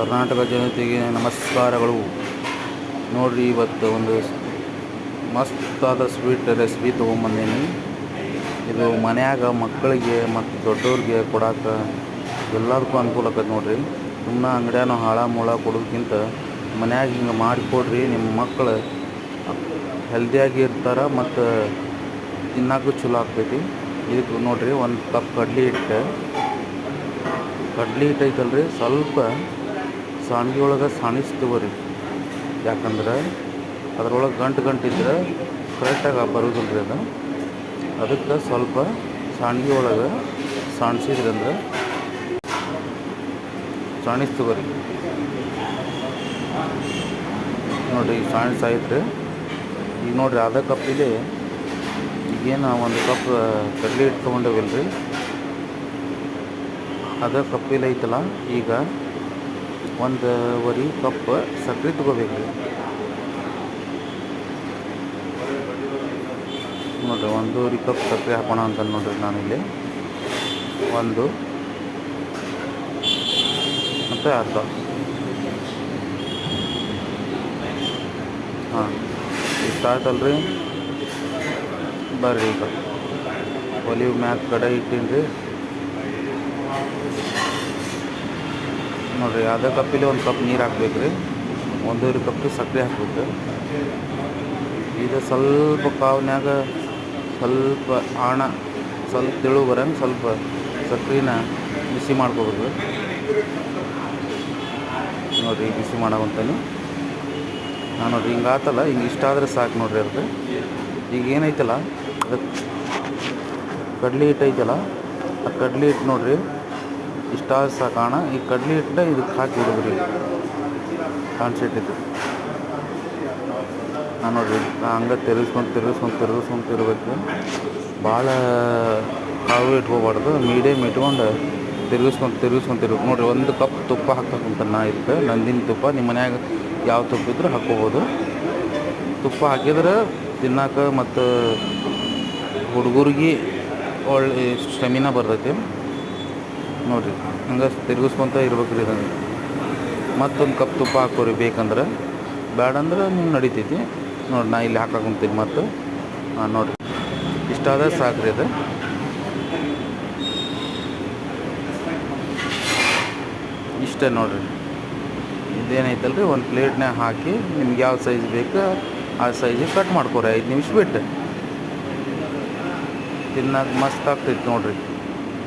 ಕರ್ನಾಟಕ ಜನತೆಗೆ ನಮಸ್ಕಾರಗಳು. ನೋಡಿರಿ, ಇವತ್ತು ಒಂದು ಮಸ್ತಾದ ಸ್ವೀಟ್ ರೆಸಿಪಿ ತೊಗೊಂಬಂದೀನಿ. ಇದು ಮನ್ಯಾಗ ಮಕ್ಕಳಿಗೆ ಮತ್ತು ದೊಡ್ಡವ್ರಿಗೆ ಕೊಡೋಕೆ ಎಲ್ಲದಕ್ಕೂ ಅನುಕೂಲ ಆಕೈತೆ ನೋಡಿರಿ. ಸುಮ್ಮನೆ ಅಂಗಡಿಯಾನು ಹಾಳ ಮೂಳ ಕೊಡೋದಕ್ಕಿಂತ ಮನ್ಯಾಗ ಹಿಂಗೆ ಮಾಡಿಕೊಡ್ರಿ. ನಿಮ್ಮ ಮಕ್ಕಳು ಹೆಲ್ದಿಯಾಗಿ ಇರ್ತಾರೆ ಮತ್ತು ತಿನ್ನೋಕ್ಕೂ ಚಲೋ ಆಗ್ತೈತಿ. ಇದಕ್ಕೆ ನೋಡಿರಿ, ಒಂದು ಕಪ್ ಕಡ್ಲೆ ಹಿಟ್ಟು ಐತಲ್ರಿ, ಸ್ವಲ್ಪ ಸಾಂಡ್ಗೆ ಒಳಗೆ ಸಾಣಿಸ್ತೀವಿ. ಯಾಕಂದ್ರೆ ಅದ್ರೊಳಗೆ ಗಂಟು ಇದ್ರೆ ಕರೆಕ್ಟಾಗಿ ಬರೋದಿಲ್ಲ ರೀ. ಅದಕ್ಕೆ ಸ್ವಲ್ಪ ಸಾಂಡ್ಗೆ ಒಳಗೆ ಸಾಣಿಸಿದ್ರಂದ್ರೆ ಸಾಣಿಸ್ತೀವಿ. ನೋಡಿರಿ, ಈಗ ಸಾಣಿಸಾಯ್ತು. ಈಗ ನೋಡಿರಿ, ಅರ್ಧ ಕಪ್ಪಿಗೆ ಈಗೇನು ಒಂದು ಕಪ್ ಕಡ್ಲೆ ಹಿಟ್ಟು ತೊಗೊಂಡೇವಿಲ್ರಿ, ಅದೇ ಕಪ್ಪಿಲ್ಲ ಐತಲ್ಲ, ಈಗ 1.5 ಕಪ್ ಸಕ್ಕರೆ ತೊಗೋಬೇಕು ರೀ. ನೋಡಿರಿ, 1.5 ಕಪ್ ಸಕ್ಕರೆ ಹಾಕೋಣ ಅಂತ ನೋಡಿರಿ. ನಾನಿಲ್ಲಿ 1 ಮತ್ತು ಅರ್ಧ. ಹಾಂ, ಇಷ್ಟ ಆಯ್ತಲ್ರಿ. ಬರ್ರಿ, ಈಗ ಒಲಿವ್ ಮ್ಯಾಗ ಕಡೆ ಇಟ್ಟೀನಿ ರೀ. ನೋಡಿರಿ, ಅರ್ಧ ಕಪ್ಪಿಗೆ 1 ಕಪ್ ನೀರು ಹಾಕ್ಬೇಕು ರೀ. 1.5 ಕಪ್ ಸಕ್ಕರೆ ಹಾಕ್ಬೇಕು. ಇದು ಸ್ವಲ್ಪ ಕಾವ್ನ್ಯಾಗ ಸ್ವಲ್ಪ ಸ್ವಲ್ಪ ತೆಳು ಬರಂಗೆ ಸ್ವಲ್ಪ ಸಕ್ಕರೆನ ಬಿಸಿ ಮಾಡ್ಕೋಬೇಕು. ನೋಡಿರಿ, ಬಿಸಿ ಮಾಡೋವಂತಾನೆ ನಾನು ನೋಡಿರಿ. ಹಿಂಗೆ ಆತಲ್ಲ, ಹಿಂಗೆ ಇಷ್ಟ ಆದರೆ ಸಾಕು ನೋಡಿರಿ. ಅದಕ್ಕೆ ಈಗ ಏನೈತಲ್ಲ, ಅದಕ್ಕೆ ಕಡ್ಲೆ ಹಿಟ್ಟು ಐತಲ್ಲ, ಆ ಕಡ್ಲೆ ಹಿಟ್ಟು ನೋಡಿರಿ ಇಷ್ಟ ಆದ್ರೆ ಸಾಕೋಣ. ಈ ಕಡ್ಲೆ ಹಿಟ್ಟನ್ನ ಇದಕ್ಕೆ ಹಾಕಿ ಬಿಡೋದ್ರಿ. ಕಾನ್ಸೆಟ್ಟಿದ್ದು ನಾನು ನೋಡಿರಿ, ಹಂಗೆ ತಿರುಗಿಸ್ಕೊಂತಿರ್ಬೇಕು. ಭಾಳ ಕಾವು ಇಟ್ಕೋಬಾರ್ದು, ಮೀಡಿಯಮ್ ಇಟ್ಕೊಂಡು ತಿರುಗಿಸ್ಕೊಂತಿರ್ಬೇಕು. ನೋಡಿರಿ, 1 ಕಪ್ ತುಪ್ಪ ಹಾಕ್ಬೇಕಂತ ನಾ ಇದಕ್ಕೆ. ನಂದಿನ ತುಪ್ಪ, ನಿಮ್ಮ ಮನ್ಯಾಗ ಯಾವ ತುಪ್ಪ ಇದ್ರೂ ಹಾಕ್ಕೋಬೋದು. ತುಪ್ಪ ಹಾಕಿದ್ರೆ ತಿನ್ನೋಕೆ ಮತ್ತು ಹುಡುಗರಿಗೆ ಒಳ್ಳೆ ಸ್ಟೆಮಿನಾ ಬರ್ತೈತಿ. ನೋಡಿರಿ, ಹಂಗೆ ತಿರುಗಿಸ್ಕೊತ ಇರ್ಬೇಕು ರೀ. ಇದನ್ನು ಮತ್ತೊಂದು ಕಪ್ ತುಪ್ಪ ಹಾಕೋರಿ ಬೇಕಂದ್ರೆ. ಬೇಡಂದ್ರೆ ನಿಮ್ಗೆ ನಡಿತೈತಿ. ನೋಡಿ, ನಾ ಇಲ್ಲಿ ಹಾಕಾಕೊಂತೀನಿ ಮತ್ತು. ನೋಡಿರಿ, ಇಷ್ಟಾದ ಸಾಕ್ರಿ. ಅದು ಇಷ್ಟೇ ನೋಡಿರಿ. ಇದೇನೈತಲ್ರಿ, ಒಂದು ಪ್ಲೇಟ್ನಾಗ ಹಾಕಿ ನಿಮ್ಗೆ ಯಾವ ಸೈಜ್ ಬೇಕು ಆ ಸೈಜಿಗೆ ಕಟ್ ಮಾಡ್ಕೊರಿ. 5 ನಿಮಿಷ ಬಿಟ್ಟು ತಿನ್ನೋಕೆ ಮಸ್ತ್ ಆಗ್ತೈತಿ ನೋಡಿರಿ.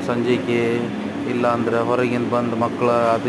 ಸಂಜೆಗೆ ಇಲ್ಲ ಅಂದ್ರೆ ಹೊರಗಿಂದ ಬಂದು ಮಕ್ಕಳು ಅದು